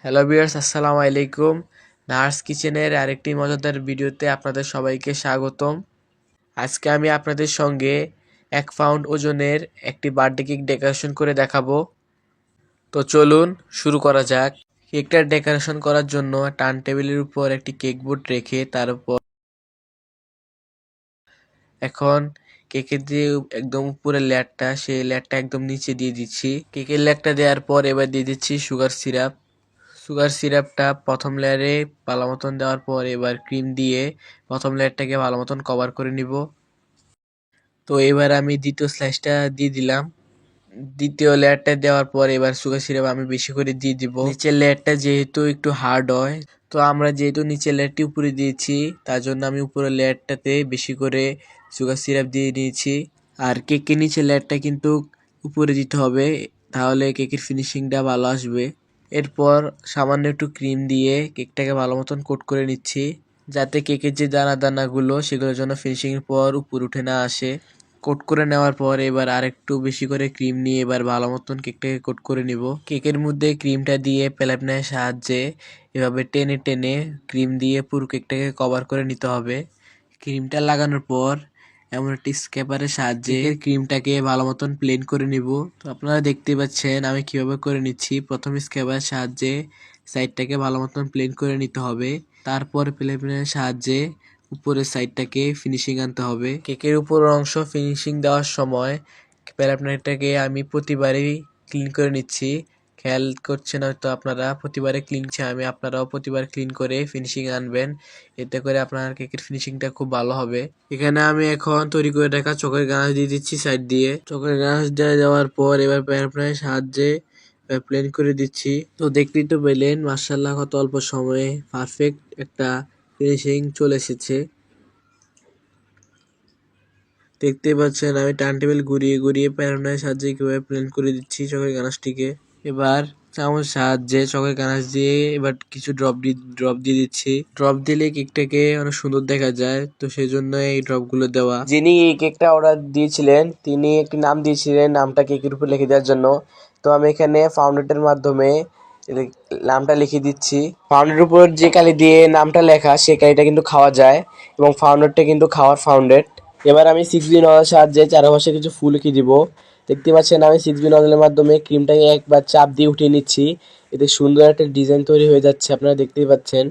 Hello viewers, আসসালামু আলাইকুম। Nurse কিচেনের আরেকটি মজাদার ভিডিওতে আপনাদের সবাইকে স্বাগতম। আজকে আমি আপনাদের সঙ্গে 1 পাউন্ড ওজনের একটি বার্থডে কেক ডেকোরেশন করে দেখাবো। তো চলুন শুরু করা যাক। কেকটার ডেকোরেশন করার জন্য টার্ন টেবিলের উপর একটি কেক বোর্ড রেখে তার উপর এখন কেকের যে একদম উপরের লেয়ারটা সেই লেয়ারটা একদম নিচে দিয়ে দিচ্ছি। কেকের লেয়ারটা দেওয়ার পর এবার দিয়ে দিচ্ছি সুগার সিরাপ। সুগার সিরাপটা প্রথম লেয়ারে ভালো মতন দেওয়ার পর এবার ক্রিম দিয়ে প্রথম লেয়ারটাকে ভালো মতন কভার করে নিব। তো এবার আমি দ্বিতীয় স্লাইসটা দিয়ে দিলাম। দ্বিতীয় লেয়ারটা দেওয়ার পর এবার সুগার সিরাপ আমি বেশি করে দিয়ে দিব। নিচের লেয়ারটা যেহেতু একটু হার্ড হয়, তো আমরা যেহেতু নিচের লেয়ারটি উপরে দিয়েছি তার জন্য আমি উপরের লেয়ারটাতে বেশি করে সুগার সিরাপ দিয়ে নিয়েছি। আর কেকের নিচের লেয়ারটা কিন্তু উপরে দিতে হবে, তাহলে কেকের ফিনিশিংটা ভালো আসবে। এরপর সামান্য একটু ক্রিম দিয়ে কেকটাকে ভালো মতন কোট করে নিচ্ছি, যাতে কেকের যে দানা দানাগুলো সেগুলোর জন্য ফিনিশিংয়ের পর উপর উঠে না আসে। কোট করে নেওয়ার পর এবার আরেকটু বেশি করে ক্রিম নিয়ে এবার ভালো মতন কেকটাকে কোট করে নিব। কেকের মধ্যে ক্রিমটা দিয়ে প্যালেটনের সাহায্যে এভাবে টেনে টেনে ক্রিম দিয়ে পুরো কেকটাকে কভার করে নিতে হবে। ক্রিমটা লাগানোর পর এমন একটি স্ক্র্যাপারের সাহায্যে ক্রিমটাকে ভালো মতন প্লেন করে নিব। তো আপনারা দেখতে পাচ্ছেন আমি কিভাবে করে নিচ্ছি। প্রথম স্ক্র্যাপারের সাহায্যে সাইডটাকে ভালো মতন প্লেন করে নিতে হবে, তারপর প্লেনের সাহায্যে উপরের সাইডটাকে ফিনিশিং আনতে হবে। কেকের উপরের অংশ ফিনিশিং দেওয়ার সময় প্যারাপনারটাকে আমি প্রতিবারই ক্লিন করে নিচ্ছি। খেয়াল করছেন হয়তো আপনারা, প্রতিবারে ক্লিন আমি, আপনারাও প্রতিবার ক্লিন করে ফিনিশিং আনবেন, এতে করে আপনার কেকের ফিনিশিংটা খুব ভালো হবে। এখানে আমি এখন তৈরি করে রাখা চকের গানাশ দিয়ে দিচ্ছি সাইড দিয়ে। চকের গানাশ দিয়ে দেওয়ার পর এবার প্যারাপনারের সাহায্যে প্লেন করে দিচ্ছি। তো দেখতেই তো পেলেন মাশাআল্লাহ কত অল্প সময়ে পারফেক্ট একটা ফিনিশিং চলে এসেছে। দেখতে পাচ্ছেন আমি টার্ন টেবিল ঘুরিয়ে ঘুরিয়ে প্যারাপনারের সাহায্যে কিভাবে প্লেন করে দিচ্ছি চকের গানাশটিকে। এবার চামচ সাহায্যে চকের গানাশ দিয়ে এবার কিছু ড্রপ দিয়ে দিচ্ছি। ড্রপ দিলে কেকটাকে অনেক সুন্দর দেখা যায়, তো সেই জন্য এই ড্রপগুলো দেওয়া। যিনি এই কেকটা অর্ডার দিয়েছিলেন তিনি একটি নাম দিয়েছিলেন, নামটা কেকের উপর লিখে দেওয়ার জন্য। তো আমি এখানে ফাউন্ডেটের মাধ্যমে নামটা লিখে দিচ্ছি। ফাউন্ডের উপর যে কালি দিয়ে নামটা লেখা সেই কালিটা কিন্তু খাওয়া যায়, এবং ফাউন্ডেটটা কিন্তু খাওয়ার ফাউন্ডেট। এবার আমি 6B নলের সাহায্যে চারপাশে কিছু ফুল এঁকে দিব। দেখতে পাচ্ছেন আমি 6B নলের মাধ্যমে ক্রিমটাকে একবার চাপ দিয়ে উঠিয়ে নিচ্ছি, এতে সুন্দর একটা ডিজাইন তৈরি হয়ে যাচ্ছে, আপনারা দেখতেই পাচ্ছেন।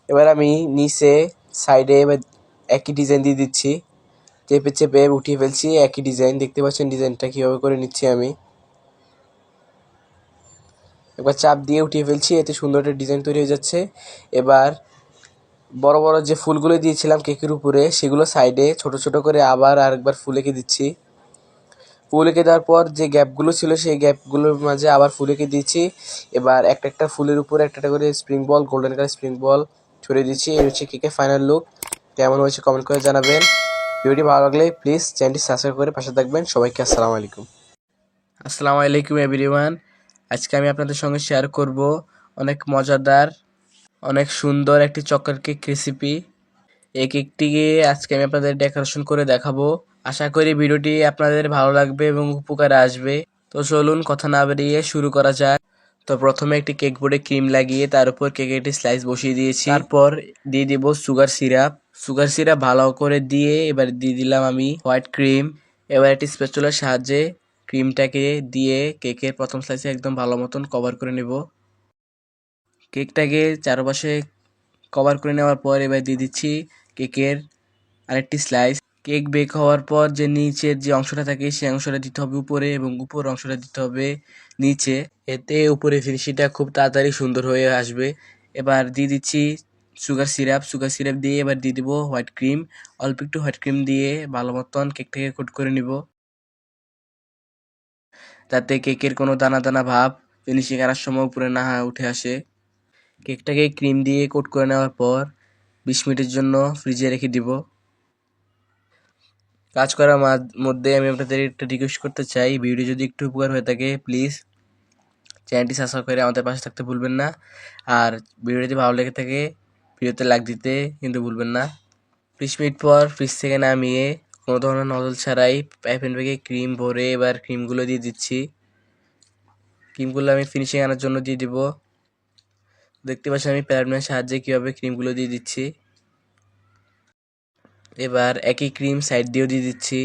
এবার আমি নিচে সাইডে এবার একই ডিজাইন দিয়ে দিচ্ছি, চেপে চেপে উঠিয়ে ফেলছি একই ডিজাইন। দেখতে পাচ্ছেন ডিজাইনটা কীভাবে করে নিচ্ছি আমি, একবার চাপ দিয়ে উঠিয়ে ফেলছি, এতে সুন্দর একটা ডিজাইন তৈরি হয়ে যাচ্ছে। এবার বড় বড় যে ফুলগুলো দিয়েছিলাম কেকের উপরে সেগুলো সাইডে ছোট ছোট করে আবার আরেকবার ফুল এঁকে দিচ্ছি। ফুল এঁকে দেওয়ার পর যে গ্যাপগুলো ছিল সেই গ্যাপগুলোর মাঝে আবার ফুল এঁকে দিচ্ছি। এবার একটা একটা ফুলের উপরে একটা একটা করে স্প্রিং বল, গোল্ডেন কালার স্প্রিং বল ছড়িয়ে দিচ্ছি। এই হচ্ছে কেকের ফাইনাল লুক। কেমন হয়েছে কমেন্ট করে জানাবেন। ভিডিওটি ভালো লাগলে প্লিজ চ্যানেলটি সাবস্ক্রাইব করে পাশে থাকবেন। সবাইকে আসসালামু আলাইকুম। আসসালামু আলাইকুম এভরিওয়ান। আজকে আমি আপনাদের সঙ্গে শেয়ার করব অনেক মজাদার, অনেক সুন্দর একটি চকলেট কেক রেসিপি। এই কেকটিকে আজকে আমি আপনাদের ডেকোরেশন করে দেখাবো। আশা করি ভিডিওটি আপনাদের ভালো লাগবে এবং উপকারে আসবে। তো চলুন কথা না বেরিয়ে শুরু করা যাক। তো প্রথমে একটি কেক বোর্ডে ক্রিম লাগিয়ে তার উপর কেকের একটি স্লাইস বসিয়ে দিয়েছি। তারপর দিয়ে দিব সুগার সিরাপ। সুগার সিরাপ ভালো করে দিয়ে এবার দিয়ে দিলাম আমি হোয়াইট ক্রিম। এবার একটি স্প্যাচুলার সাহায্যে ক্রিমটাকে দিয়ে কেকের প্রথম স্লাইসে একদম ভালো মতন কভার করে নেব। কেকটাকে চারপাশে কভার করে নেওয়ার পর এবার দিয়ে দিচ্ছি কেকের আরেকটি স্লাইস। কেক বেক হওয়ার পর যে নিচের যে অংশটা থাকে সেই অংশটা দিতে হবে উপরে, এবং উপর অংশটা দিতে হবে নিচে, এতে উপরে ফিনিশিংটা খুব তাড়াতাড়ি সুন্দর হয়ে আসবে। এবার দিয়ে দিচ্ছি সুগার সিরাপ। সুগার সিরাপ দিয়ে এবার দিয়ে দিব হোয়াইট ক্রিম। অল্প একটু হোয়াইট ক্রিম দিয়ে ভালো মতন কেকটাকে কোট করে নিব, যাতে কেকের কোনো দানা দানা ভাব ফিনিশিং আনার সময় উপরে না উঠে আসে। কেকটাকে ক্রিম দিয়ে কোট করে নেওয়ার পর 20 মিনিটের জন্য ফ্রিজে রেখে দিব। কাজ করার মধ্যে আমি আপনাদের একটা রিকোয়েস্ট করতে চাই, ভিডিও যদি একটু উপকার হয়ে থাকে প্লিজ চ্যানেলটি সাবস্ক্রাইব করে আমাদের পাশে থাকতে ভুলবেন না। আর ভিডিও যদি ভালো লেগে থাকে ভিডিওতে লাইক দিতে কিন্তু ভুলবেন না। 20 মিনিট পর ফ্রিজ থেকে নামিয়ে কোনো ধরনের নজল ছাড়াই পাইপেন ব্যাগে ক্রিম ভরে এবার ক্রিমগুলো দিয়ে দিচ্ছি। ক্রিমগুলো আমি ফিনিশিং আনার জন্য দিয়ে দিব। দেখতে পাচ্ছেন আমি প্যারাফিনের সাহায্যে কিভাবে ক্রিমগুলো দিয়ে দিচ্ছি। এবার একই ক্রিম সাইড দিয়েও দিয়ে দিচ্ছি।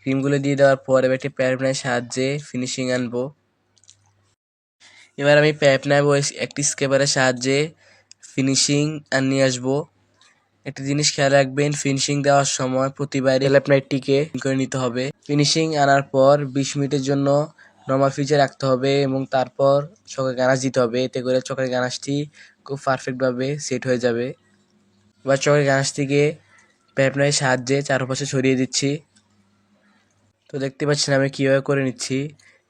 ক্রিমগুলো দিয়ে দেওয়ার পর এবার একটি প্যারাফিনের সাহায্যে ফিনিশিং আনবো। এবার আমি প্যারাফিন ও একটি স্কেপারের সাহায্যে ফিনিশিং নিয়ে আসবো। একটা জিনিস খেয়াল রাখবেন, ফিনিশিং দেওয়ার সময় প্রতিবারই প্যারাফিনটিকে করে নিতে হবে। ফিনিশিং আনার পর 20 মিনিটের জন্য নরমাল ফ্রিজে রাখতে হবে এবং তারপর চকের গানাশ দিতে হবে। এতে করে চকের গানাশটি খুব পারফেক্টভাবে সেট হয়ে যাবে। এবার চকের গানাশটিকে প্যারাফিনের সাহায্যে চারপাশে ছড়িয়ে দিচ্ছি। তো দেখতে পাচ্ছেন আমি কীভাবে করে নিচ্ছি।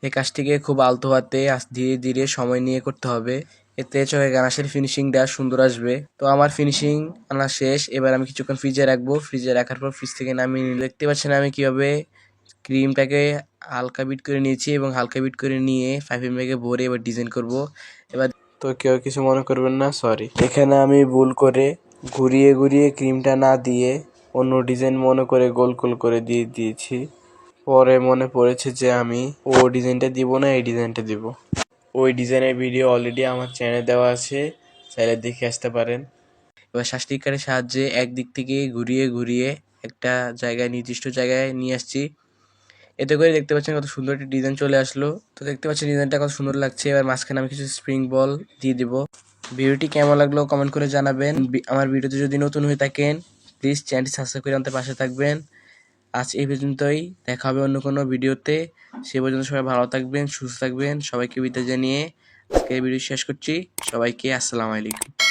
এই কাজটিকে খুব আলতো হাতে ধীরে ধীরে সময় নিয়ে করতে হবে, এতে চকের গানাশের ফিনিশিংটা সুন্দর আসবে। তো আমার ফিনিশিং আনা শেষ। এবার আমি কিছুক্ষণ ফ্রিজে রাখবো। ফ্রিজে রাখার পর ফ্রিজ থেকে নামিয়ে নিয়ে দেখতে পাচ্ছেন আমি কীভাবে ক্রিমটাকে হালকা বিট করে নিয়েছি এবং হালকা বিট করে নিয়ে 5 ml ভরে এবার ডিজাইন করব। এবার তো কেউ কিছু মনে করবেন না, সরি। এখানে আমি ভুল করে ঘুরিয়ে ঘুরিয়ে ক্রিমটা না দিয়ে অন্য ডিজাইন মনে করে গোল গোল করে দিয়ে দিয়েছি। পরে মনে পড়েছে যে আমি ও ডিজাইনটা দিব না, এই ডিজাইনটা দিব। ওই ডিজাইনের ভিডিও অলরেডি আমার চ্যানেলে দেওয়া আছে, চাইলে দেখে আসতে পারেন। এবার শাস্তিকারের সাহায্যে একদিক থেকে ঘুরিয়ে ঘুরিয়ে একটা জায়গায় নির্দিষ্ট জায়গায় নিয়ে আসছি। এতে করে দেখতে পাচ্ছেন কত সুন্দর একটা ডিজাইন চলে আসলো। তো দেখতে পাচ্ছেন ডিজাইনটা কত সুন্দর লাগছে। এবার মাঝখানে আমি কিছু স্প্রিং বল দিয়ে দেব। ভিডিওটি কেমন লাগলো কমেন্ট করে জানাবেন। আমার ভিডিওতে যদি নতুন হয়ে থাকেন প্লিজ চ্যানেলটি সাবস্ক্রাইব করে আমাদের পাশে থাকবেন। আজ এই পর্যন্তই, দেখা হবে অন্য কোনো ভিডিওতে। সে পর্যন্ত সবাই ভালো থাকবেন, সুস্থ থাকবেন। সবাইকে বিদায় জানিয়ে আজকের ভিডিও শেষ করছি। সবাইকে আসসালামু আলাইকুম।